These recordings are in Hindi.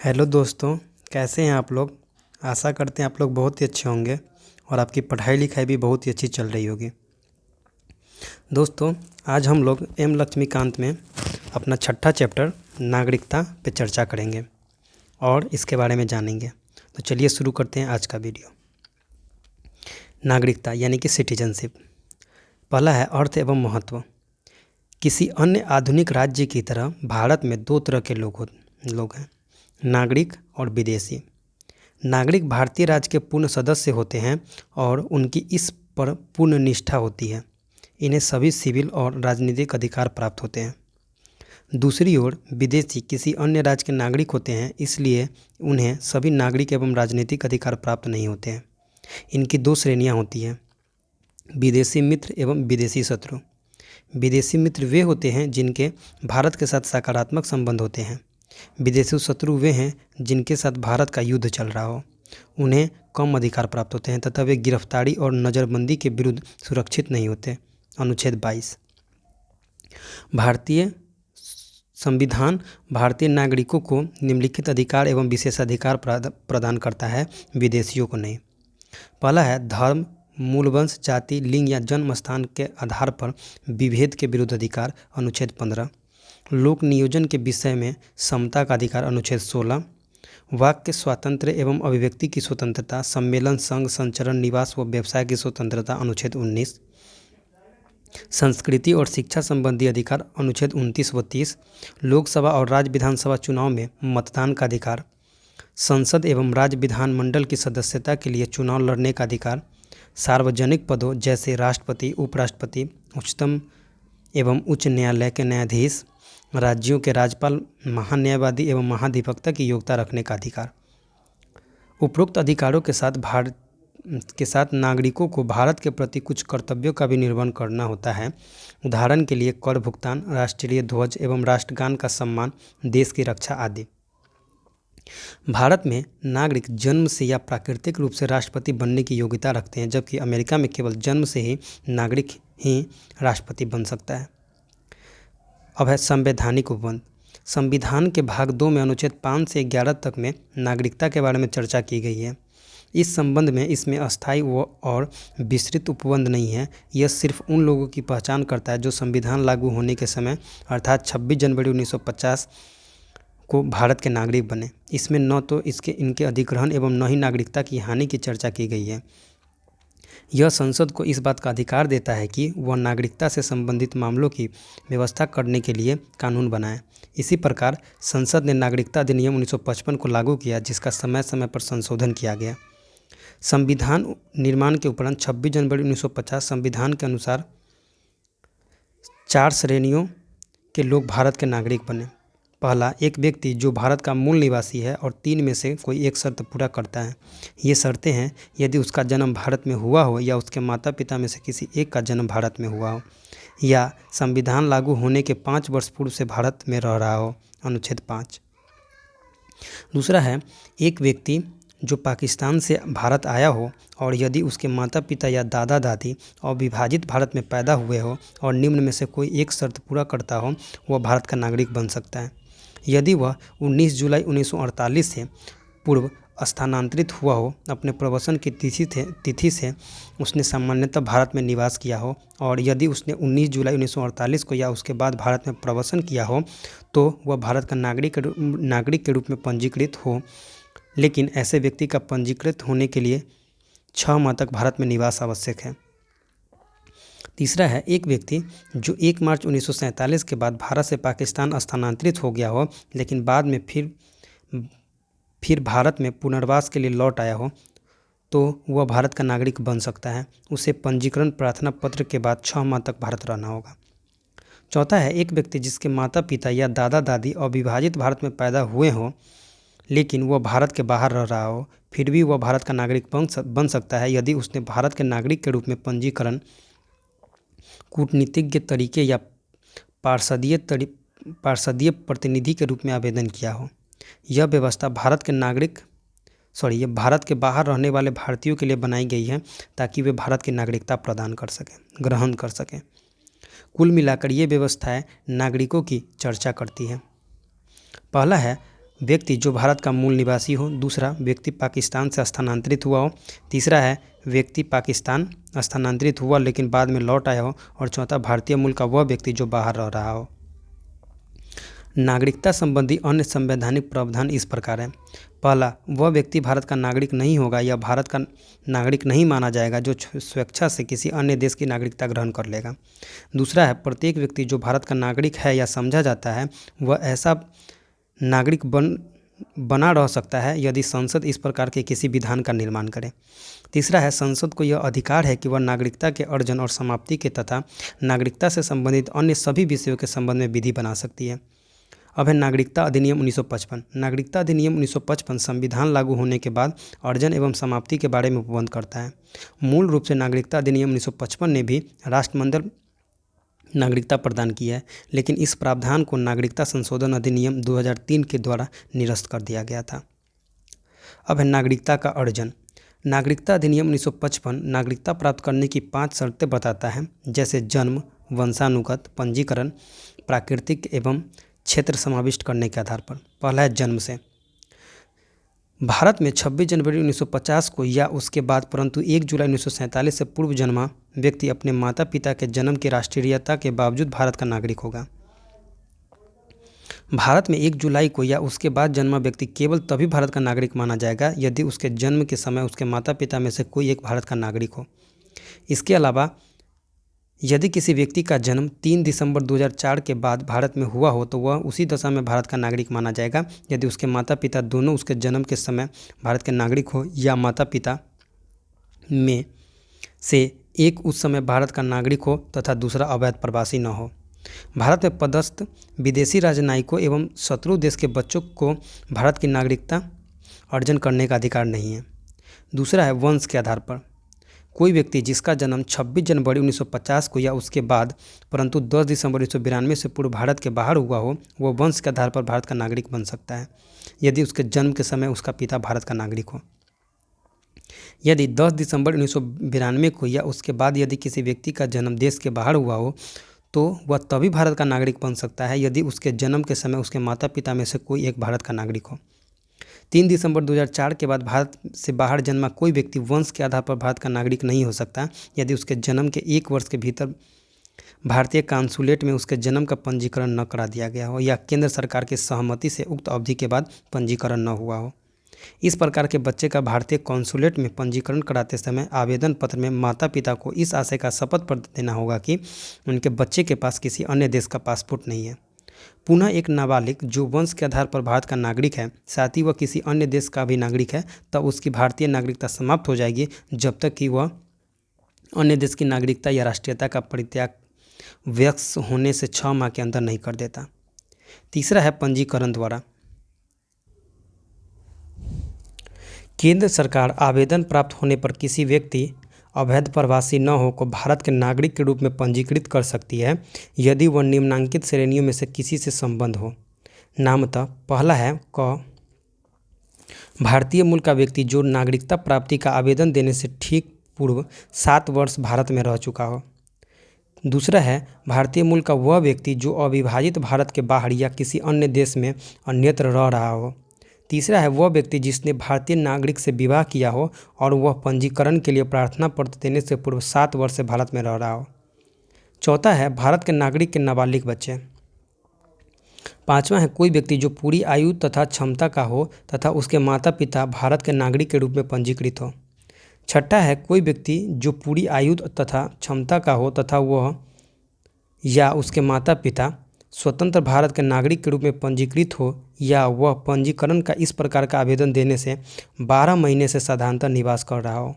हेलो दोस्तों, कैसे हैं आप लोग। आशा करते हैं आप लोग बहुत ही अच्छे होंगे और आपकी पढ़ाई लिखाई भी बहुत ही अच्छी चल रही होगी। दोस्तों, आज हम लोग एम लक्ष्मीकांत में अपना छठा चैप्टर नागरिकता पे चर्चा करेंगे और इसके बारे में जानेंगे। तो चलिए शुरू करते हैं आज का वीडियो। नागरिकता यानी कि सिटीजनशिप। पहला है अर्थ एवं महत्व। किसी अन्य आधुनिक राज्य की तरह भारत में दो तरह के लोग हैं, नागरिक और विदेशी। नागरिक भारतीय राज्य के पूर्ण सदस्य होते हैं और उनकी इस पर पूर्ण निष्ठा होती है। इन्हें सभी सिविल और राजनीतिक अधिकार प्राप्त होते हैं। दूसरी ओर विदेशी किसी अन्य राज्य के नागरिक होते हैं, इसलिए उन्हें सभी नागरिक एवं राजनीतिक अधिकार प्राप्त नहीं होते हैं। इनकी दो श्रेणियां होती हैं, विदेशी मित्र एवं विदेशी शत्रु। विदेशी मित्र वे होते हैं जिनके भारत के साथ सकारात्मक संबंध होते हैं। विदेशी शत्रु वे हैं जिनके साथ भारत का युद्ध चल रहा हो। उन्हें कम अधिकार प्राप्त होते हैं तथा वे गिरफ्तारी और नज़रबंदी के विरुद्ध सुरक्षित नहीं होते। अनुच्छेद 22। भारतीय संविधान भारतीय नागरिकों को निम्नलिखित अधिकार एवं विशेषाधिकार प्रदान करता है, विदेशियों को नहीं। पहला है धर्म, मूल वंश, जाति, लिंग या जन्म स्थान के आधार पर विभेद के विरुद्ध अधिकार। अनुच्छेद 15। लोक नियोजन के विषय में समता का अधिकार। अनुच्छेद 16। वाक्य स्वातंत्र्य एवं अभिव्यक्ति की स्वतंत्रता, सम्मेलन, संघ, संचरण, निवास व व्यवसाय की स्वतंत्रता। अनुच्छेद 19। संस्कृति और शिक्षा संबंधी अधिकार। अनुच्छेद 29 व 30। लोकसभा और राज्य विधानसभा चुनाव में मतदान का अधिकार। संसद एवं राज्य विधानमंडल की सदस्यता के लिए चुनाव लड़ने का अधिकार। सार्वजनिक पदों जैसे राष्ट्रपति, उपराष्ट्रपति, उच्चतम एवं उच्च न्यायालय के न्यायाधीश, राज्यों के राज्यपाल, महान्यायवादी एवं महाधिवक्ता की योग्यता रखने का अधिकार। उपरोक्त अधिकारों के साथ नागरिकों को भारत के प्रति कुछ कर्तव्यों का भी निर्वहन करना होता है। उदाहरण के लिए कर भुगतान, राष्ट्रीय ध्वज एवं राष्ट्रगान का सम्मान, देश की रक्षा आदि। भारत में नागरिक जन्म से या प्राकृतिक रूप से राष्ट्रपति बनने की योग्यता रखते हैं, जबकि अमेरिका में केवल जन्म से ही नागरिक ही राष्ट्रपति बन सकता है। अब है संवैधानिक उपबंध। संविधान के भाग 2 में अनुच्छेद 5 से 11 तक में नागरिकता के बारे में चर्चा की गई है। इस संबंध में इसमें अस्थायी और विस्तृत उपबंध नहीं है। यह सिर्फ उन लोगों की पहचान करता है जो संविधान लागू होने के समय अर्थात 26 जनवरी 1950 को भारत के नागरिक बने। इसमें न तो इनके अधिग्रहण एवं न ही नागरिकता की हानि की चर्चा की गई है। यह संसद को इस बात का अधिकार देता है कि वह नागरिकता से संबंधित मामलों की व्यवस्था करने के लिए कानून बनाए। इसी प्रकार संसद ने नागरिकता अधिनियम 1955 को लागू किया, जिसका समय समय पर संशोधन किया गया। संविधान निर्माण के उपरांत 26 जनवरी 1950 संविधान के अनुसार 4 श्रेणियों के लोग भारत के नागरिक बने। पहला, एक व्यक्ति जो भारत का मूल निवासी है और 3 में से कोई एक शर्त पूरा करता है। ये शर्तें हैं, यदि उसका जन्म भारत में हुआ हो या उसके माता पिता में से किसी एक का जन्म भारत में हुआ हो या संविधान लागू होने के 5 वर्ष पूर्व से भारत में रह रहा हो। अनुच्छेद 5। दूसरा है, एक व्यक्ति जो पाकिस्तान से भारत आया हो और यदि उसके माता पिता या दादा दादी अविभाजित भारत में पैदा हुए हो और निम्न में से कोई एक शर्त पूरा करता हो, वह भारत का नागरिक बन सकता है। यदि वह 19 जुलाई 1948 से पूर्व स्थानांतरित हुआ हो, अपने प्रवसन की तिथि से उसने सामान्यतः भारत में निवास किया हो और यदि उसने 19 जुलाई 1948 को या उसके बाद भारत में प्रवसन किया हो, तो वह भारत का नागरिक के रूप में पंजीकृत हो। लेकिन ऐसे व्यक्ति का पंजीकृत होने के लिए 6 माह तक भारत में निवास आवश्यक है। तीसरा है, एक व्यक्ति जो 1 मार्च 1947 के बाद भारत से पाकिस्तान स्थानांतरित हो गया हो, लेकिन बाद में फिर भारत में पुनर्वास के लिए लौट आया हो, तो वह भारत का नागरिक बन सकता है। उसे पंजीकरण प्रार्थना पत्र के बाद 6 माह तक भारत रहना होगा। चौथा है, एक व्यक्ति जिसके माता पिता या दादा दादी अविभाजित भारत में पैदा हुए हों, लेकिन वह भारत के बाहर रह रहा हो, फिर भी वह भारत का नागरिक बन सकता है यदि उसने भारत के नागरिक के रूप में पंजीकरण कूटनीतिज्ञ तरीके या पार्षदीय प्रतिनिधि के रूप में आवेदन किया हो। यह व्यवस्था भारत के बाहर रहने वाले भारतीयों के लिए बनाई गई है ताकि वे भारत की नागरिकता ग्रहण कर सकें। कुल मिलाकर ये व्यवस्थाएं नागरिकों की चर्चा करती है। पहला है व्यक्ति जो भारत का मूल निवासी हो। दूसरा, व्यक्ति पाकिस्तान से स्थानांतरित हुआ हो। तीसरा है व्यक्ति पाकिस्तान स्थानांतरित हुआ लेकिन बाद में लौट आया हो। और चौथा, भारतीय मूल का वह व्यक्ति जो बाहर रह रहा हो। नागरिकता संबंधी अन्य संवैधानिक प्रावधान इस प्रकार है। पहला, वह व्यक्ति भारत का नागरिक नहीं होगा या भारत का नागरिक नहीं माना जाएगा जो स्वेच्छा से किसी अन्य देश की नागरिकता ग्रहण कर लेगा। दूसरा है, प्रत्येक व्यक्ति जो भारत का नागरिक है या समझा जाता है वह ऐसा नागरिक बना रह सकता है यदि संसद इस प्रकार के किसी विधान का निर्माण करे। तीसरा है, संसद को यह अधिकार है कि वह नागरिकता के अर्जन और समाप्ति के तथा नागरिकता से संबंधित अन्य सभी विषयों के संबंध में विधि बना सकती है। अब है नागरिकता अधिनियम 1955। नागरिकता अधिनियम 1955 संविधान लागू होने के बाद अर्जन एवं समाप्ति के बारे में उपबंध करता है। मूल रूप से नागरिकता अधिनियम 1955 ने भी राष्ट्रमंडल नागरिकता प्रदान की है, लेकिन इस प्रावधान को नागरिकता संशोधन अधिनियम 2003 के द्वारा निरस्त कर दिया गया था। अब है नागरिकता का अर्जन। नागरिकता अधिनियम 1955 नागरिकता प्राप्त करने की 5 शर्तें बताता है, जैसे जन्म, वंशानुगत, पंजीकरण, प्राकृतिक एवं क्षेत्र समाविष्ट करने के आधार पर। पहला है जन्म से। भारत में 26 जनवरी 1950 को या उसके बाद परंतु 1 जुलाई 1947 से पूर्व जन्मा व्यक्ति अपने माता पिता के जन्म की राष्ट्रीयता के बावजूद भारत का नागरिक होगा। भारत में 1 जुलाई को या उसके बाद जन्मा व्यक्ति केवल तभी भारत का नागरिक माना जाएगा यदि उसके जन्म के समय उसके माता पिता में से कोई एक भारत का नागरिक हो। इसके अलावा यदि किसी व्यक्ति का जन्म 3 दिसंबर 2004 के बाद भारत में हुआ हो तो वह उसी दशा में भारत का नागरिक माना जाएगा यदि उसके माता पिता दोनों उसके जन्म के समय भारत के नागरिक हो या माता पिता में से एक उस समय भारत का नागरिक हो तथा दूसरा अवैध प्रवासी न हो। भारत में पदस्थ विदेशी राजनयिकों एवं शत्रु देश के बच्चों को भारत की नागरिकता अर्जन करने का अधिकार नहीं है। दूसरा है वंश के आधार पर। कोई व्यक्ति जिसका जन्म 26 जनवरी 1950 को या उसके बाद परंतु 10 दिसंबर 1992 से पूर्व भारत के बाहर हुआ हो वह वंश के आधार पर भारत का नागरिक बन सकता है यदि उसके जन्म के समय उसका पिता भारत का नागरिक हो। यदि 10 दिसंबर 1992 को या उसके बाद यदि किसी व्यक्ति का जन्म देश के बाहर हुआ हो तो वह तभी भारत का नागरिक बन सकता है यदि उसके जन्म के समय उसके माता पिता में से कोई एक भारत का नागरिक हो। 3 दिसंबर 2004 के बाद भारत से बाहर जन्मा कोई व्यक्ति वंश के आधार पर भारत का नागरिक नहीं हो सकता यदि उसके जन्म के 1 वर्ष के भीतर भारतीय काउंसुलेट में उसके जन्म का पंजीकरण न करा दिया गया हो या केंद्र सरकार की सहमति से उक्त अवधि के बाद पंजीकरण न हुआ हो। इस प्रकार के बच्चे का भारतीय कॉन्सुलेट में पंजीकरण कराते समय आवेदन पत्र में माता पिता को इस आशय का शपथ पत्र देना होगा कि उनके बच्चे के पास किसी अन्य देश का पासपोर्ट नहीं है। पुनः एक नाबालिग जो वंश के आधार पर भारत का नागरिक है साथ ही वह किसी अन्य देश का भी नागरिक है तब उसकी भारतीय नागरिकता समाप्त हो जाएगी जब तक कि वह अन्य देश की नागरिकता या राष्ट्रीयता का परित्याग वयस्क होने से 6 माह के अंदर नहीं कर देता। तीसरा है पंजीकरण द्वारा। केंद्र सरकार आवेदन प्राप्त होने पर किसी व्यक्ति अवैध प्रवासी न हो को भारत के नागरिक के रूप में पंजीकृत कर सकती है यदि वह निम्नांकित श्रेणियों में से किसी से संबंध हो। नामतः पहला है क, भारतीय मूल का व्यक्ति जो नागरिकता प्राप्ति का आवेदन देने से ठीक पूर्व 7 वर्ष भारत में रह चुका हो। दूसरा है भारतीय मूल का वह व्यक्ति जो अविभाजित भारत के बाहर या किसी अन्य देश में अन्यत्र रह रहा हो। तीसरा है वह व्यक्ति जिसने भारतीय नागरिक से विवाह किया हो और वह पंजीकरण के लिए प्रार्थना पत्र देने से पूर्व 7 वर्ष से भारत में रह रहा हो। चौथा है भारत के नागरिक के नाबालिग बच्चे। पांचवा है कोई व्यक्ति जो पूरी आयु तथा क्षमता का हो तथा उसके माता पिता भारत के नागरिक के रूप में पंजीकृत हो। छठा है कोई व्यक्ति जो पूरी आयु तथा क्षमता का हो तथा वह या उसके माता पिता स्वतंत्र भारत के नागरिक के रूप में पंजीकृत हो या वह पंजीकरण का इस प्रकार का आवेदन देने से 12 महीने से साधारणतः निवास कर रहा हो।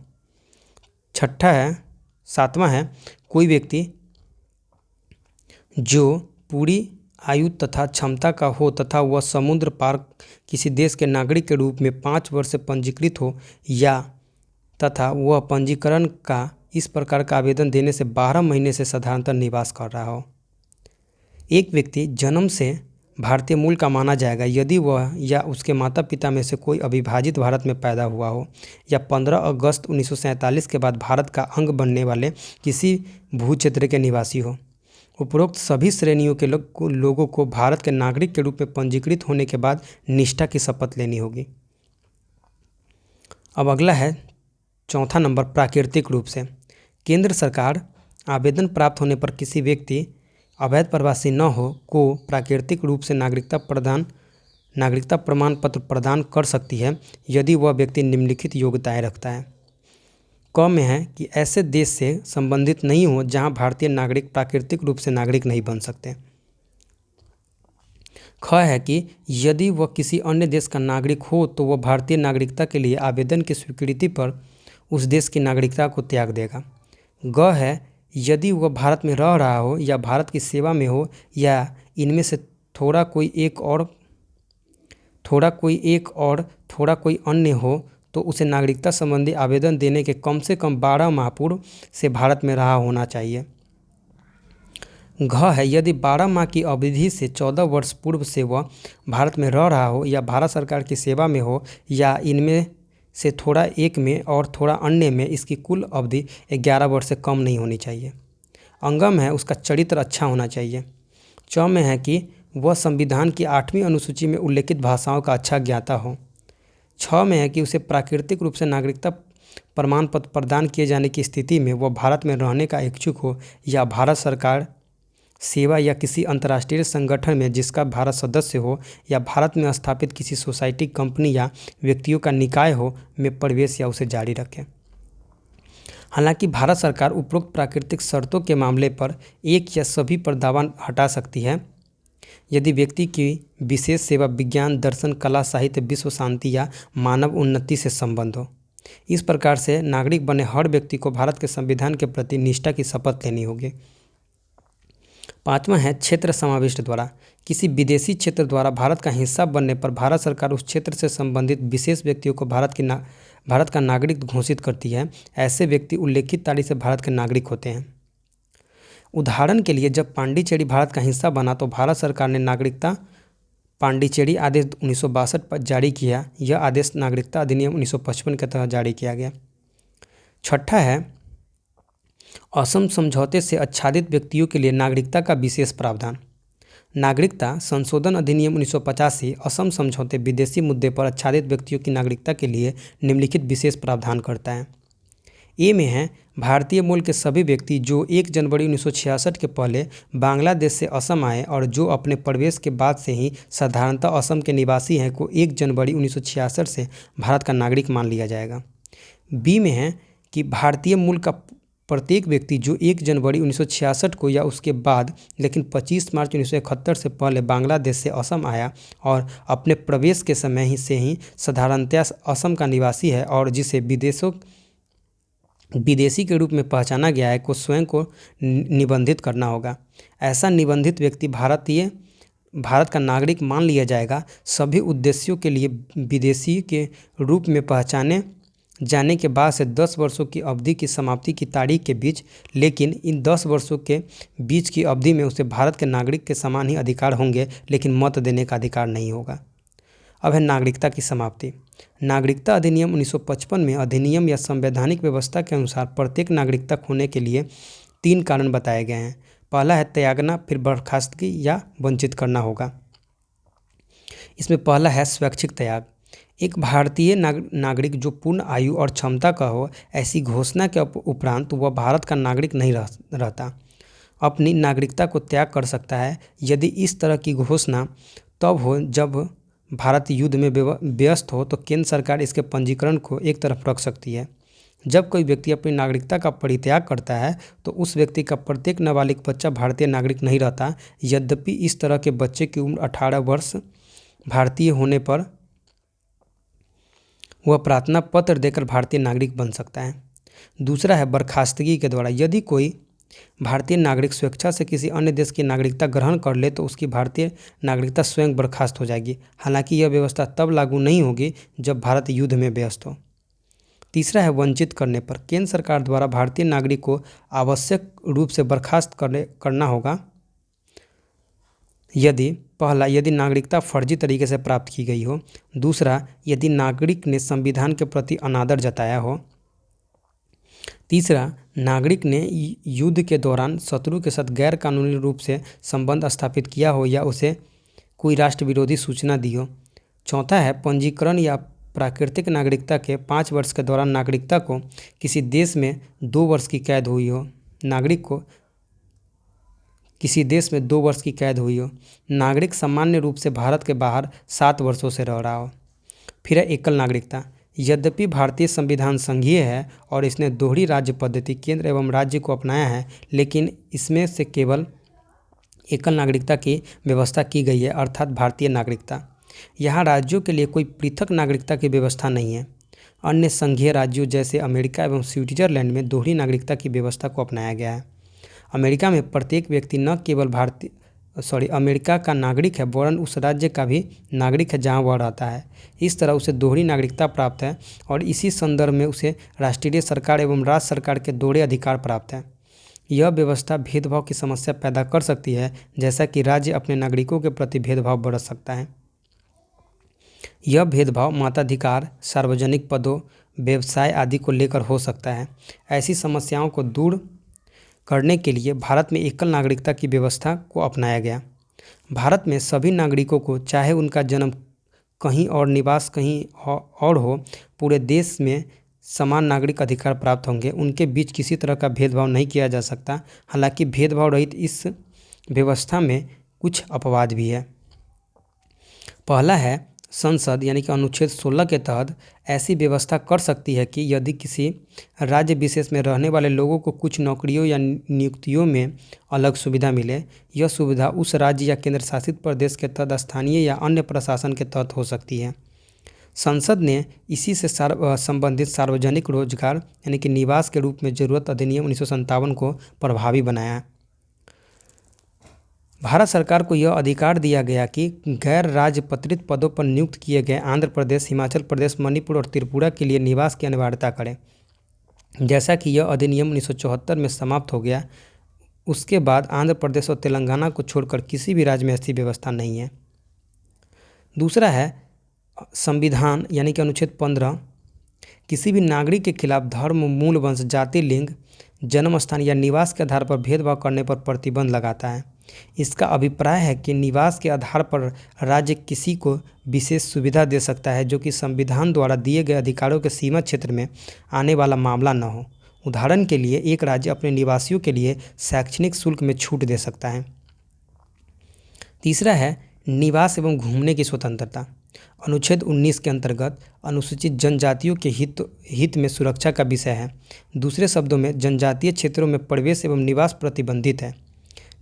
सातवां है कोई व्यक्ति जो पूरी आयु तथा क्षमता का हो तथा वह समुद्र पार किसी देश के नागरिक के रूप में 5 वर्ष से पंजीकृत हो या तथा वह पंजीकरण का इस प्रकार का आवेदन देने से 12 महीने से साधारणतः निवास कर रहा हो। एक व्यक्ति जन्म से भारतीय मूल का माना जाएगा यदि वह या उसके माता पिता में से कोई अविभाजित भारत में पैदा हुआ हो या 15 अगस्त 1947 के बाद भारत का अंग बनने वाले किसी भू क्षेत्र के निवासी हो। उपरोक्त सभी श्रेणियों के लोगों को भारत के नागरिक के रूप में पंजीकृत होने के बाद निष्ठा की शपथ लेनी होगी। अब अगला है चौथा नंबर, प्राकृतिक रूप से। केंद्र सरकार आवेदन प्राप्त होने पर किसी व्यक्ति अवैध प्रवासी न हो को प्राकृतिक रूप से नागरिकता प्रमाण पत्र प्रदान कर सकती है यदि वह व्यक्ति निम्नलिखित योग्यताएं रखता है। क में है कि ऐसे देश से संबंधित नहीं हो जहां भारतीय नागरिक प्राकृतिक रूप से नागरिक नहीं बन सकते। ख है कि यदि वह किसी अन्य देश का नागरिक हो तो वह भारतीय नागरिकता के लिए आवेदन की स्वीकृति पर उस देश की नागरिकता को त्याग देगा। ग है यदि वह भारत में रह रहा हो या भारत की सेवा में हो या इनमें से थोड़ा कोई एक और थोड़ा कोई अन्य हो तो उसे नागरिकता संबंधी आवेदन देने के कम से कम 12 माह पूर्व से भारत में रहा होना चाहिए। घ है यदि 12 माह की अवधि से 14 वर्ष पूर्व से वह भारत में रह रहा हो या भारत सरकार की सेवा में हो या इनमें से थोड़ा एक में और थोड़ा अन्य में, इसकी कुल अवधि 11 वर्ष से कम नहीं होनी चाहिए। अंगम है उसका चरित्र अच्छा होना चाहिए। च में है कि वह संविधान की 8वीं अनुसूची में उल्लेखित भाषाओं का अच्छा ज्ञाता हो। छ में है कि उसे प्राकृतिक रूप से नागरिकता प्रमाण पत्र प्रदान किए जाने की स्थिति में वह भारत में रहने का इच्छुक हो या भारत सरकार सेवा या किसी अंतर्राष्ट्रीय संगठन में जिसका भारत सदस्य हो या भारत में स्थापित किसी सोसाइटी, कंपनी या व्यक्तियों का निकाय हो में प्रवेश या उसे जारी रखे। हालांकि भारत सरकार उपरोक्त प्राकृतिक शर्तों के मामले पर एक या सभी पर दावा हटा सकती है यदि व्यक्ति की विशेष सेवा विज्ञान, दर्शन, कला, साहित्य, विश्व शांति या मानव उन्नति से संबंध हो। इस प्रकार से नागरिक बने हर व्यक्ति को भारत के संविधान के प्रति निष्ठा की शपथ लेनी होगी। 5वां है क्षेत्र समाविष्ट द्वारा। किसी विदेशी क्षेत्र द्वारा भारत का हिस्सा बनने पर भारत सरकार उस क्षेत्र से संबंधित विशेष व्यक्तियों को भारत का नागरिक घोषित करती है। ऐसे व्यक्ति उल्लेखित तारीख से भारत के नागरिक होते हैं। उदाहरण के लिए जब पांडिचेरी भारत का हिस्सा बना तो भारत सरकार ने नागरिकता पांडिचेरी आदेश 1962 पर जारी किया। यह आदेश नागरिकता अधिनियम 1955 के तहत जारी किया गया। छठा है असम समझौते से आच्छादित व्यक्तियों के लिए नागरिकता का विशेष प्रावधान। नागरिकता संशोधन अधिनियम 1985 असम समझौते विदेशी मुद्दे पर आच्छादित व्यक्तियों की नागरिकता के लिए निम्नलिखित विशेष प्रावधान करता है। ए में है भारतीय मूल के सभी व्यक्ति जो 1 जनवरी 1966 के पहले बांग्लादेश से असम आए और जो अपने प्रवेश के बाद से ही साधारणतः असम के निवासी हैं को 1 जनवरी 1966 से भारत का नागरिक मान लिया जाएगा। बी में है कि भारतीय मूल का प्रत्येक व्यक्ति जो 1 जनवरी 1966 को या उसके बाद लेकिन 25 मार्च 1971 से पहले बांग्लादेश से असम आया और अपने प्रवेश के समय से ही साधारणतया असम का निवासी है और जिसे विदेशी के रूप में पहचाना गया है को स्वयं को निबंधित करना होगा। ऐसा निबंधित व्यक्ति भारत का नागरिक मान लिया जाएगा। सभी उद्देश्यों के लिए विदेशी के रूप में पहचाने जाने के बाद से 10 वर्षों की अवधि की समाप्ति की तारीख के बीच, लेकिन इन 10 वर्षों के बीच की अवधि में उसे भारत के नागरिक के समान ही अधिकार होंगे लेकिन मत देने का अधिकार नहीं होगा। अब है नागरिकता की समाप्ति। नागरिकता अधिनियम 1955 में अधिनियम या संवैधानिक व्यवस्था के अनुसार प्रत्येक नागरिकता खोने के लिए 3 कारण बताए गए हैं। पहला है त्यागना, फिर बर्खास्तगी या वंचित करना होगा। इसमें पहला है स्वैच्छिक त्याग। एक भारतीय नागरिक जो पूर्ण आयु और क्षमता का हो, ऐसी घोषणा के उपरांत वह भारत का नागरिक नहीं रहता, अपनी नागरिकता को त्याग कर सकता है। यदि इस तरह की घोषणा तब हो जब भारत युद्ध में व्यस्त हो तो केंद्र सरकार इसके पंजीकरण को एक तरफ रख सकती है। जब कोई व्यक्ति अपनी नागरिकता का परित्याग करता है तो उस व्यक्ति का प्रत्येक नाबालिग बच्चा भारतीय नागरिक नहीं रहता। यद्यपि इस तरह के बच्चे की उम्र 18 वर्ष भारतीय होने पर वह प्रार्थना पत्र देकर भारतीय नागरिक बन सकता है। दूसरा है बर्खास्तगी के द्वारा। यदि कोई भारतीय नागरिक स्वेच्छा से किसी अन्य देश की नागरिकता ग्रहण कर ले तो उसकी भारतीय नागरिकता स्वयं बर्खास्त हो जाएगी। हालांकि यह व्यवस्था तब लागू नहीं होगी जब भारत युद्ध में व्यस्त हो। तीसरा है वंचित करने पर। केंद्र सरकार द्वारा भारतीय नागरिक को आवश्यक रूप से बर्खास्त करना होगा। यदि नागरिकता फर्जी तरीके से प्राप्त की गई हो। दूसरा, यदि नागरिक ने संविधान के प्रति अनादर जताया हो। तीसरा, नागरिक ने युद्ध के दौरान शत्रु के साथ गैर कानूनी रूप से संबंध स्थापित किया हो या उसे कोई राष्ट्र विरोधी सूचना दी हो। चौथा है पंजीकरण या प्राकृतिक नागरिकता के 5 वर्ष के दौरान नागरिकता को किसी देश में 2 वर्ष की कैद हुई हो। नागरिक को किसी देश में 2 वर्ष की कैद हुई हो। नागरिक सामान्य रूप से भारत के बाहर 7 वर्षों से रह रहा हो। फिर है एकल नागरिकता। यद्यपि भारतीय संविधान संघीय है और इसने दोहरी राज्य पद्धति केंद्र एवं राज्य को अपनाया है, लेकिन इसमें से केवल एकल नागरिकता की व्यवस्था की गई है, अर्थात भारतीय नागरिकता। यहाँ राज्यों के लिए कोई पृथक नागरिकता की व्यवस्था नहीं है। अन्य संघीय राज्यों जैसे अमेरिका एवं स्विट्जरलैंड में दोहरी नागरिकता की व्यवस्था को अपनाया गया है। अमेरिका में प्रत्येक व्यक्ति न केवल अमेरिका का नागरिक है वरन उस राज्य का भी नागरिक है जहाँ वह रहता है। इस तरह उसे दोहरी नागरिकता प्राप्त है और इसी संदर्भ में उसे राष्ट्रीय सरकार एवं राज्य सरकार के दोहरे अधिकार प्राप्त हैं। यह व्यवस्था भेदभाव की समस्या पैदा कर सकती है, जैसा कि राज्य अपने नागरिकों के प्रति भेदभाव बरत सकता है। यह भेदभाव मताधिकार, सार्वजनिक पदों, व्यवसाय आदि को लेकर हो सकता है। ऐसी समस्याओं को दूर करने के लिए भारत में एकल नागरिकता की व्यवस्था को अपनाया गया। भारत में सभी नागरिकों को, चाहे उनका जन्म कहीं और निवास कहीं और हो, पूरे देश में समान नागरिक अधिकार प्राप्त होंगे। उनके बीच किसी तरह का भेदभाव नहीं किया जा सकता। हालांकि भेदभाव रहित इस व्यवस्था में कुछ अपवाद भी है। पहला है, संसद यानी कि अनुच्छेद 16 के तहत ऐसी व्यवस्था कर सकती है कि यदि किसी राज्य विशेष में रहने वाले लोगों को कुछ नौकरियों या नियुक्तियों में अलग सुविधा मिले, यह सुविधा उस राज्य या केंद्र शासित प्रदेश के तहत स्थानीय या अन्य प्रशासन के तहत हो सकती है। संसद ने इसी से संबंधित सार्वजनिक रोजगार यानी कि निवास के रूप में जरूरत अधिनियम 1957 को प्रभावी बनाया। भारत सरकार को यह अधिकार दिया गया कि गैर राजपत्रित पदों पर नियुक्त किए गए आंध्र प्रदेश, हिमाचल प्रदेश, मणिपुर और त्रिपुरा के लिए निवास की अनिवार्यता करें। जैसा कि यह अधिनियम 1974 में समाप्त हो गया, उसके बाद आंध्र प्रदेश और तेलंगाना को छोड़कर किसी भी राज्य में ऐसी व्यवस्था नहीं है। दूसरा है संविधान यानी कि अनुच्छेद 15 किसी भी नागरिक के खिलाफ धर्म, मूल वंश, जाति, लिंग, जन्म स्थान या निवास के आधार पर भेदभाव करने पर प्रतिबंध लगाता है। इसका अभिप्राय है कि निवास के आधार पर राज्य किसी को विशेष सुविधा दे सकता है जो कि संविधान द्वारा दिए गए अधिकारों के सीमा क्षेत्र में आने वाला मामला न हो। उदाहरण के लिए एक राज्य अपने निवासियों के लिए शैक्षणिक शुल्क में छूट दे सकता है। तीसरा है निवास एवं घूमने की स्वतंत्रता। अनुच्छेद 19 के अंतर्गत अनुसूचित जनजातियों के हित में सुरक्षा का विषय है। दूसरे शब्दों में जनजातीय क्षेत्रों में प्रवेश एवं निवास प्रतिबंधित है।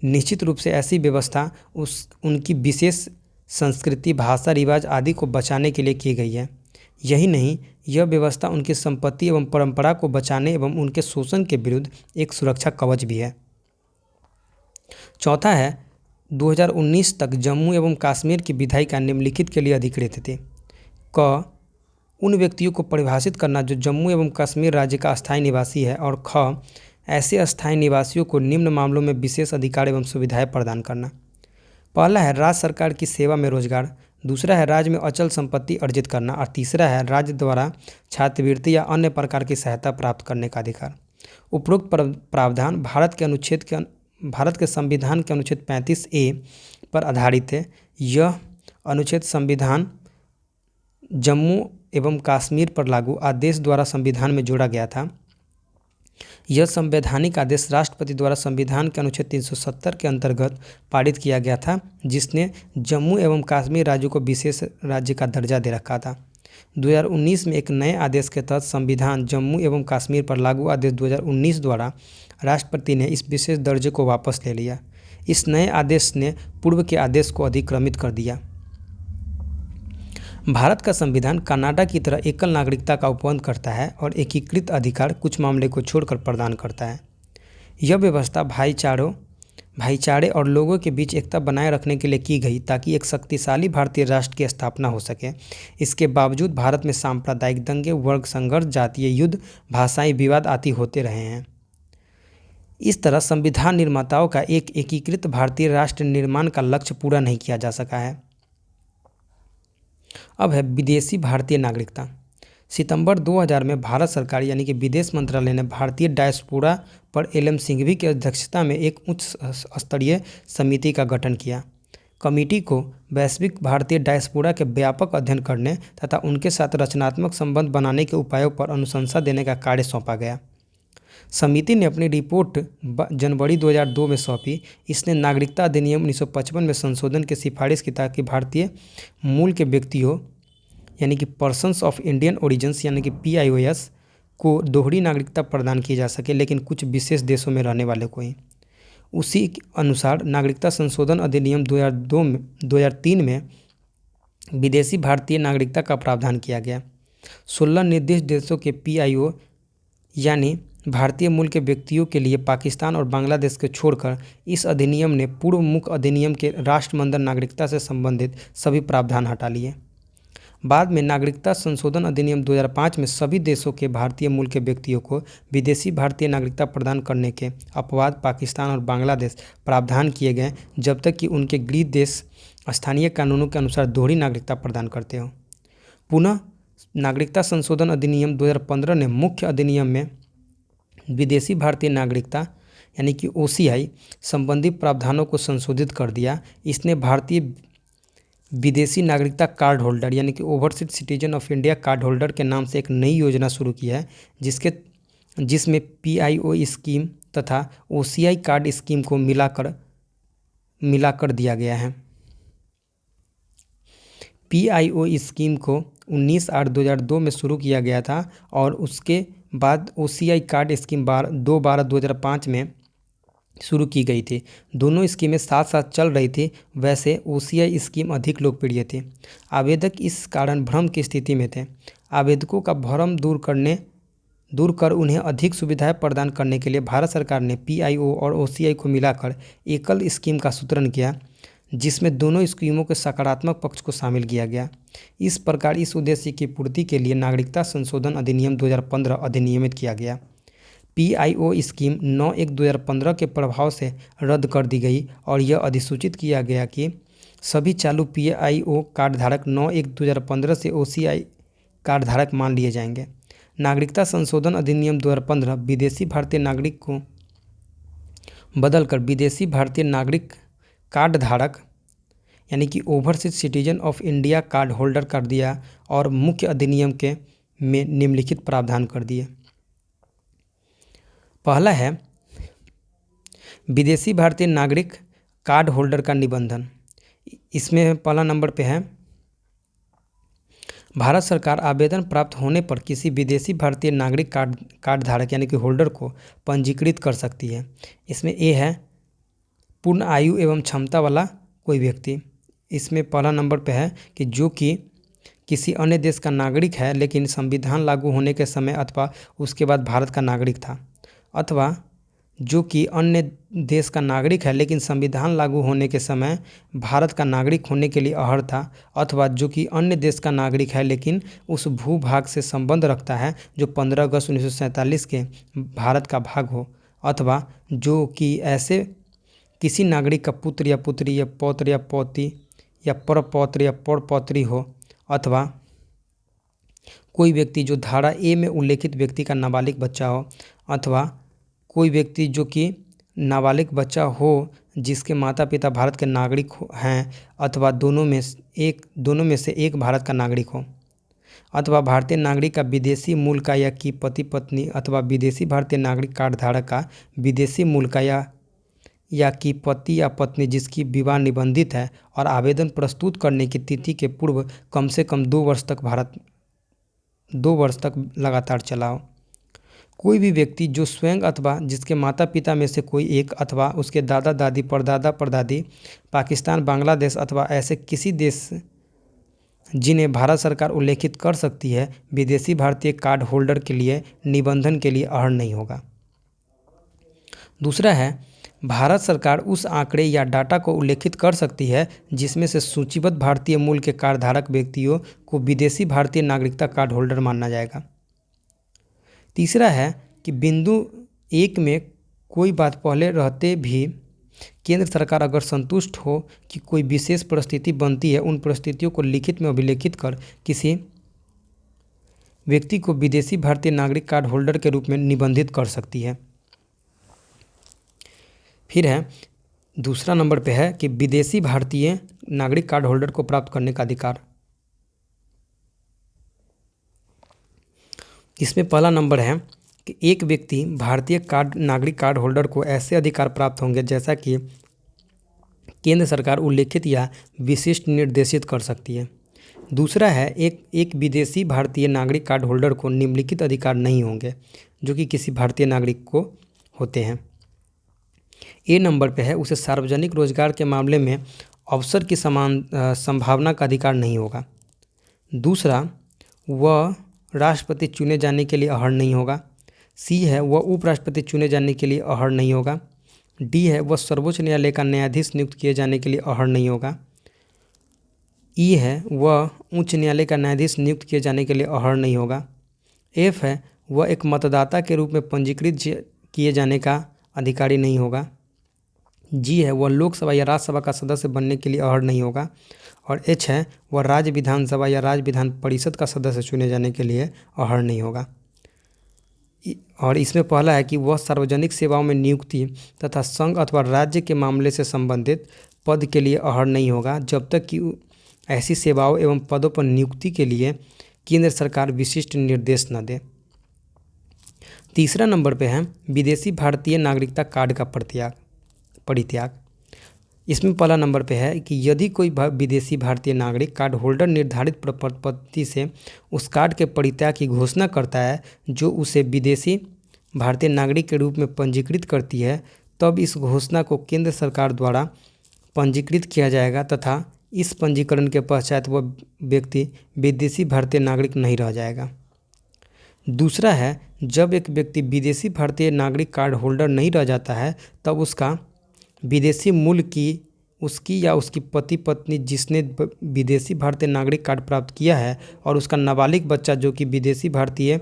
निश्चित रूप से ऐसी व्यवस्था उनकी विशेष संस्कृति, भाषा, रिवाज आदि को बचाने के लिए की गई है। यही नहीं, यह व्यवस्था उनकी संपत्ति एवं परंपरा को बचाने एवं उनके शोषण के विरुद्ध एक सुरक्षा कवच भी है। चौथा है 2019 तक जम्मू एवं कश्मीर की विधायिका निम्नलिखित के लिए अधिकृत थी। क, उन व्यक्तियों को परिभाषित करना जो जम्मू एवं कश्मीर राज्य का अस्थायी निवासी है, और ख, ऐसे अस्थायी निवासियों को निम्न मामलों में विशेष अधिकार एवं सुविधाएं प्रदान करना। पहला है राज्य सरकार की सेवा में रोजगार। दूसरा है राज्य में अचल संपत्ति अर्जित करना। और तीसरा है राज्य द्वारा छात्रवृत्ति या अन्य प्रकार की सहायता प्राप्त करने का अधिकार। उपरोक्त प्रावधान भारत के संविधान के अनुच्छेद 35A पर आधारित है। यह अनुच्छेद संविधान जम्मू एवं कश्मीर पर लागू आदेश द्वारा संविधान में जोड़ा गया था। यह संवैधानिक आदेश राष्ट्रपति द्वारा संविधान के अनुच्छेद 370 के अंतर्गत पारित किया गया था, जिसने जम्मू एवं कश्मीर राज्य को विशेष राज्य का दर्जा दे रखा था। 2019 में एक नए आदेश के तहत संविधान जम्मू एवं कश्मीर पर लागू आदेश 2019 द्वारा राष्ट्रपति ने इस विशेष दर्जे को वापस ले लिया। इस नए आदेश ने पूर्व के आदेश को अधिक्रमित कर दिया। भारत का संविधान कनाडा की तरह एकल नागरिकता का उपबंध करता है और एकीकृत अधिकार कुछ मामले को छोड़कर प्रदान करता है। यह व्यवस्था भाईचारे और लोगों के बीच एकता बनाए रखने के लिए की गई ताकि एक शक्तिशाली भारतीय राष्ट्र की स्थापना हो सके। इसके बावजूद भारत में सांप्रदायिक दंगे, वर्ग संघर्ष, जातीय युद्ध, भाषाई विवाद आदि होते रहे हैं। इस तरह संविधान निर्माताओं का एक एकीकृत भारतीय राष्ट्र निर्माण का लक्ष्य पूरा नहीं किया जा सका है। अब है विदेशी भारतीय नागरिकता। सितंबर 2000 में भारत सरकार यानी कि विदेश मंत्रालय ने भारतीय डायस्पोरा पर एल.एम. सिंघवी की अध्यक्षता में एक उच्च स्तरीय समिति का गठन किया। कमेटी को वैश्विक भारतीय डायस्पोरा के व्यापक अध्ययन करने तथा उनके साथ रचनात्मक संबंध बनाने के उपायों पर अनुशंसा देने का कार्य सौंपा गया। समिति ने अपनी रिपोर्ट जनवरी 2002 में सौंपी। इसने नागरिकता अधिनियम 1955 में संशोधन की सिफारिश की ताकि भारतीय मूल के व्यक्तियों यानी कि पर्सन्स ऑफ इंडियन ओरिजिन्स यानी कि PIOS को दोहरी नागरिकता प्रदान की जा सके, लेकिन कुछ विशेष देशों में रहने वाले को ही। उसी के अनुसार नागरिकता संशोधन अधिनियम 2003 में विदेशी भारतीय नागरिकता का प्रावधान किया गया। 16 निर्दिष्ट देशों के PIO यानी भारतीय मूल के व्यक्तियों के लिए पाकिस्तान और बांग्लादेश को छोड़कर इस अधिनियम ने पूर्व मुख्य अधिनियम के राष्ट्रमंडल नागरिकता से संबंधित सभी प्रावधान हटा लिए। बाद में नागरिकता संशोधन अधिनियम 2005 में सभी देशों के भारतीय मूल के व्यक्तियों को विदेशी भारतीय नागरिकता प्रदान करने के अपवाद पाकिस्तान और बांग्लादेश प्रावधान किए गए, जब तक कि उनके गृह देश स्थानीय कानूनों के अनुसार दोहरी नागरिकता प्रदान करते हों। पुनः नागरिकता संशोधन अधिनियम 2015 ने मुख्य अधिनियम में विदेशी भारतीय नागरिकता यानी कि OCI संबंधी प्रावधानों को संशोधित कर दिया। इसने भारतीय विदेशी नागरिकता कार्ड होल्डर यानी कि overseas citizen of India card holder के नाम से एक नई योजना शुरू की है, जिसमें PIO स्कीम तथा OCI कार्ड स्कीम को मिलाकर दिया गया है। PIO स्कीम को 19/8/2002 में शुरू किया गया था और उसके बाद OCI कार्ड स्कीम 2/12/2005 में शुरू की गई थी। दोनों स्कीमें साथ साथ चल रही थी। वैसे OCI स्कीम अधिक लोकप्रिय थी। आवेदक इस कारण भ्रम की स्थिति में थे। आवेदकों का भ्रम दूर कर उन्हें अधिक सुविधाएं प्रदान करने के लिए भारत सरकार ने PIO और OCI को मिलाकर एकल स्कीम का सूत्रण किया, जिसमें दोनों स्कीमों के सकारात्मक पक्ष को शामिल किया गया। इस प्रकार इस उद्देश्य की पूर्ति के लिए नागरिकता संशोधन अधिनियम 2015 अधिनियमित किया गया। PIO स्कीम 9/1/2015 के प्रभाव से रद्द कर दी गई और यह अधिसूचित किया गया कि सभी चालू PIO कार्डधारक 9/1/2015 से OCI कार्डधारक मान लिए जाएंगे। नागरिकता संशोधन अधिनियम 2015 विदेशी भारतीय नागरिक को बदलकर विदेशी भारतीय नागरिक कार्डधारक यानी कि overseas citizen of India card holder कर दिया और मुख्य अधिनियम में निम्नलिखित प्रावधान कर दिए। पहला है विदेशी भारतीय नागरिक कार्ड होल्डर का निबंधन। इसमें पहला नंबर पे है, भारत सरकार आवेदन प्राप्त होने पर किसी विदेशी भारतीय नागरिक कार्डधारक यानी कि होल्डर को पंजीकृत कर सकती है। इसमें ए है पूर्ण आयु एवं क्षमता वाला कोई व्यक्ति। इसमें पहला नंबर पे है कि जो कि किसी अन्य देश का नागरिक है लेकिन संविधान लागू होने के समय अथवा उसके बाद भारत का नागरिक था, अथवा जो कि अन्य देश का नागरिक है लेकिन संविधान लागू होने के समय भारत का नागरिक होने के लिए अहर्ह था, अथवा जो कि अन्य देश का नागरिक है लेकिन उस भूभाग से संबंध रखता है जो 15 अगस्त 1947 के भारत का भाग हो, अथवा जो कि ऐसे किसी नागरिक का पुत्र या पुत्री या पौत्र या पौती या परपौत्र या परपौत्री हो, अथवा कोई व्यक्ति जो धारा ए में उल्लेखित व्यक्ति का नाबालिग बच्चा हो, अथवा कोई व्यक्ति जो कि नाबालिग बच्चा हो जिसके माता पिता भारत के नागरिक हैं, अथवा दोनों में से एक भारत का नागरिक हो, अथवा भारतीय नागरिक का विदेशी मूल का या कि पति पत्नी अथवा विदेशी भारतीय नागरिक कार्डधारक का विदेशी मूल का या कि पति या पत्नी जिसकी विवाह निबंधित है और आवेदन प्रस्तुत करने की तिथि के पूर्व कम से कम 2 वर्ष तक लगातार चला हो। कोई भी व्यक्ति जो स्वयं अथवा जिसके माता पिता में से कोई एक अथवा उसके दादा दादी परदादा परदादी पाकिस्तान बांग्लादेश अथवा ऐसे किसी देश जिन्हें भारत सरकार उल्लेखित कर सकती है, विदेशी भारतीय कार्ड होल्डर के लिए निबंधन के लिए अहर्ह नहीं होगा। दूसरा है, भारत सरकार उस आंकड़े या डाटा को उल्लेखित कर सकती है जिसमें से सूचीबद्ध भारतीय मूल के कार्डधारक व्यक्तियों को विदेशी भारतीय नागरिकता कार्ड होल्डर माना जाएगा। तीसरा है कि बिंदु 1 में कोई बात पहले रहते भी केंद्र सरकार अगर संतुष्ट हो कि कोई विशेष परिस्थिति बनती है, उन परिस्थितियों को लिखित में अभिलेखित कर व्यक्ति को विदेशी भारतीय नागरिक कार्ड होल्डर के रूप में निबंधित कर सकती है। फिर है दूसरा नंबर पे है कि विदेशी भारतीय नागरिक कार्ड होल्डर को प्राप्त करने का अधिकार। इसमें पहला नंबर है कि एक व्यक्ति भारतीय नागरिक कार्ड होल्डर को ऐसे अधिकार प्राप्त होंगे जैसा कि केंद्र सरकार उल्लेखित या विशिष्ट निर्देशित कर सकती है। दूसरा है एक विदेशी भारतीय नागरिक कार्ड होल्डर को निम्नलिखित अधिकार नहीं होंगे जो कि किसी भारतीय नागरिक को होते हैं। ए नंबर पे है उसे सार्वजनिक रोजगार के मामले में अवसर की समान संभावना का अधिकार नहीं होगा। दूसरा, वह राष्ट्रपति चुने जाने के लिए अहर्य नहीं होगा। सी है वह उपराष्ट्रपति चुने जाने के लिए अहर्य नहीं होगा। डी है वह सर्वोच्च न्यायालय का न्यायाधीश नियुक्त किए जाने के लिए अहर्य नहीं होगा। ई है वह उच्च न्यायालय का न्यायाधीश नियुक्त किए जाने के लिए अहर्य नहीं होगा। एफ है वह एक मतदाता के रूप में पंजीकृत किए जाने का अधिकारी नहीं होगा। जी है वह लोकसभा या राज्यसभा का सदस्य बनने के लिए अहर्य नहीं होगा। और एच है वह राज्य विधानसभा या राज्य विधान परिषद का सदस्य चुने जाने के लिए अहर्य नहीं होगा। और इसमें पहला है कि वह सार्वजनिक सेवाओं में नियुक्ति तथा संघ अथवा राज्य के मामले से संबंधित पद के लिए अहर्य नहीं होगा जब तक कि ऐसी सेवाओं एवं पदों पर नियुक्ति के लिए केंद्र सरकार विशिष्ट निर्देश न दे। तीसरा नंबर पे है विदेशी भारतीय नागरिकता कार्ड का परित्याग। इसमें पहला नंबर पे है कि यदि कोई विदेशी भारतीय नागरिक कार्ड होल्डर निर्धारित पद्धति से उस कार्ड के परित्याग की घोषणा करता है जो उसे विदेशी भारतीय नागरिक के रूप में पंजीकृत करती है, तब इस घोषणा को केंद्र सरकार द्वारा पंजीकृत किया जाएगा तथा इस पंजीकरण के पश्चात वह व्यक्ति विदेशी भारतीय नागरिक नहीं रह जाएगा। दूसरा है जब एक व्यक्ति विदेशी भारतीय नागरिक कार्ड होल्डर नहीं रह जाता है तब उसका विदेशी मूल की उसकी या उसकी पति पत्नी जिसने विदेशी भारतीय नागरिक कार्ड प्राप्त किया है और उसका नाबालिग बच्चा जो कि विदेशी भारतीय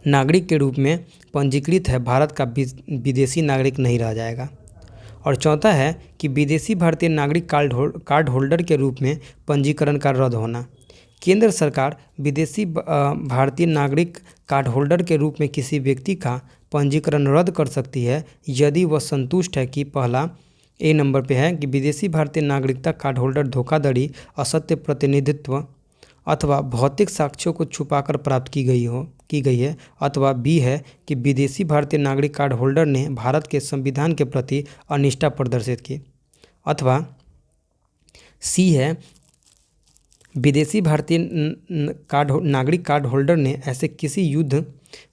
नागरिक के रूप में पंजीकृत है भारत का विदेशी नागरिक नहीं रह जाएगा। और चौथा है कि विदेशी भारतीय नागरिक कार्ड होल्डर के रूप में पंजीकरण का रद्द होना। केंद्र सरकार विदेशी भारतीय नागरिक कार्ड होल्डर के रूप में किसी व्यक्ति का पंजीकरण रद्द कर सकती है यदि वह संतुष्ट है कि पहला ए नंबर पे है कि विदेशी भारतीय नागरिकता कार्ड होल्डर धोखाधड़ी, असत्य प्रतिनिधित्व अथवा भौतिक साक्ष्यों को छुपाकर प्राप्त की गई है, अथवा बी है कि विदेशी भारतीय नागरिक कार्ड होल्डर ने भारत के संविधान के प्रति अनिष्ठा प्रदर्शित की, अथवा सी है विदेशी भारतीय नागरिक कार्ड होल्डर ने ऐसे किसी युद्ध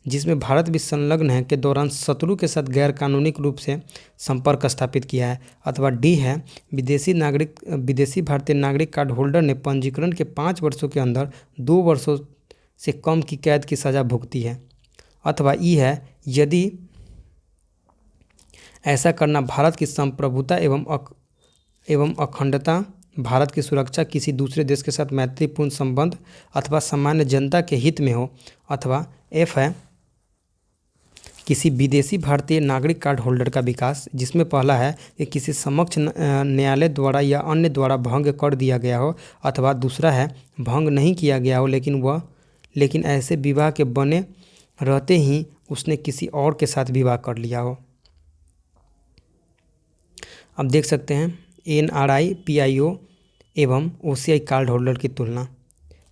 जिसमें भारत भी संलग्न है के दौरान शत्रु के साथ गैर कानूनिक रूप से संपर्क स्थापित किया है, अथवा डी है विदेशी भारतीय नागरिक कार्ड होल्डर ने पंजीकरण के 5 वर्षों के अंदर 2 वर्षों से कम की कैद की सज़ा भुगती है, अथवा ई है यदि ऐसा करना भारत की संप्रभुता एवं अखंडता, भारत की सुरक्षा, किसी दूसरे देश के साथ मैत्रीपूर्ण संबंध अथवा सामान्य जनता के हित में हो, अथवा एफ है किसी विदेशी भारतीय नागरिक कार्ड होल्डर का विकास जिसमें पहला है कि किसी समक्ष न्यायालय द्वारा या अन्य द्वारा भंग कर दिया गया हो, अथवा दूसरा है भंग नहीं किया गया हो लेकिन ऐसे विवाह के बने रहते ही उसने किसी और के साथ विवाह कर लिया हो। अब देख सकते हैं NRI, PIO एवं OCI कार्ड होल्डर की तुलना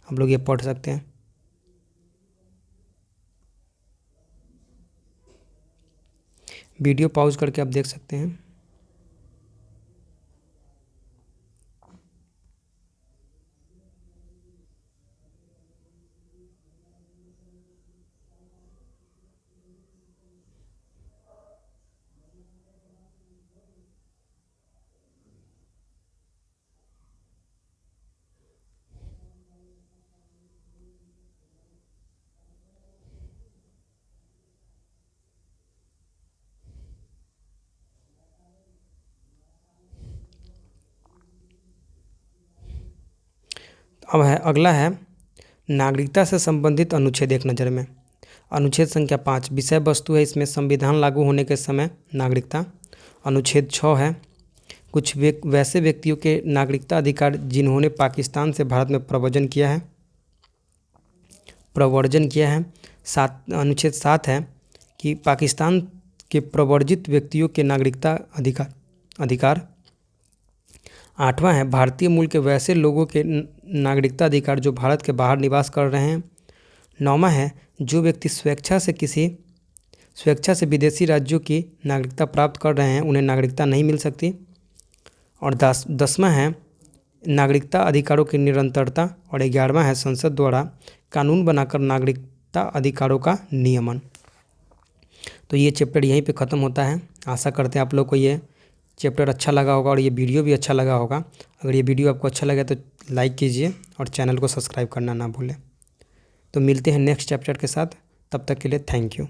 हम लोग ये पढ़ सकते हैं। वीडियो पॉज करके आप देख सकते हैं। अब अगला है नागरिकता से संबंधित अनुच्छेद एक नज़र में। अनुच्छेद संख्या 5 विषय वस्तु है इसमें संविधान लागू होने के समय नागरिकता। अनुच्छेद 6 है कुछ वैसे व्यक्तियों के नागरिकता अधिकार जिन्होंने पाकिस्तान से भारत में प्रव्रजन किया है। प्रवर्जन किया है। अनुच्छेद 7 है कि पाकिस्तान के प्रवर्जित व्यक्तियों के नागरिकता अधिकार। 8वां है भारतीय मूल के वैसे लोगों के नागरिकता अधिकार जो भारत के बाहर निवास कर रहे हैं। 9वां है जो व्यक्ति स्वेच्छा से विदेशी राज्यों की नागरिकता प्राप्त कर रहे हैं उन्हें नागरिकता नहीं मिल सकती। और 10वां है नागरिकता अधिकारों की निरंतरता। और 11वां है संसद द्वारा कानून बनाकर नागरिकता अधिकारों का नियमन। तो ये चैप्टर यहीं पे ख़त्म होता है। आशा करते हैं आप लोग को ये चैप्टर अच्छा लगा होगा और ये वीडियो भी अच्छा लगा होगा। अगर ये वीडियो आपको अच्छा लगे तो लाइक कीजिए और चैनल को सब्सक्राइब करना ना भूलें। तो मिलते हैं नेक्स्ट चैप्टर के साथ, तब तक के लिए थैंक यू।